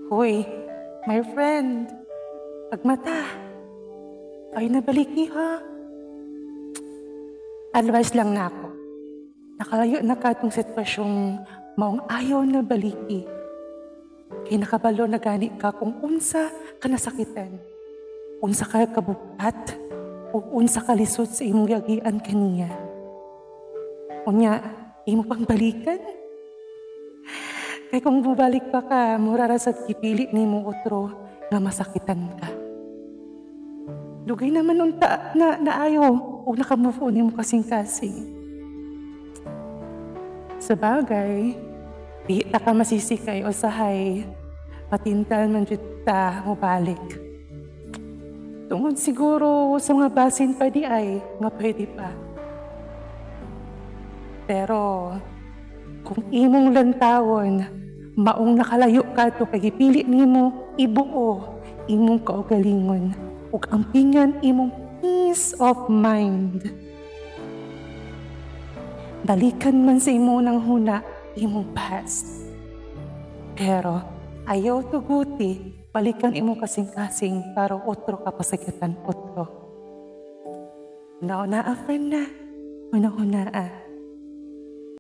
Hoy, my friend, pagmata, ay nabaliki ha. Advice lang na ako. Nakalayo na ka itong sitwasyong maong ayaw na baliki. Kaya nakabalo na gani ka kung unsa ka nasakitan. Unsa ka kabukat o unsa ka lisod sa imong yagian kaniya. Unya, imo pang balikan? Kaya kung bubalik pa ka, murara sa kipili ni mo otro nga masakitan ka. Lugay naman unta na naayo o nakamove on mo kasing-kasing. Sa bagay, di ta ka masisikay o sahay, matintal man jud ta mo balik. Tungod siguro sa mga basin pa di ay, nga pwede pa. Pero, kung imong lantawon, maong nakalayo ka to kay gipili nimo ibuo imong kaugalingon ug ampingan imong peace of mind. Balikan man sa imo ng huna imong past. Pero ayaw tuguti, balikan imo kasing-kasing para otro kapasagatan otro. Una-una, friend na. Una-una.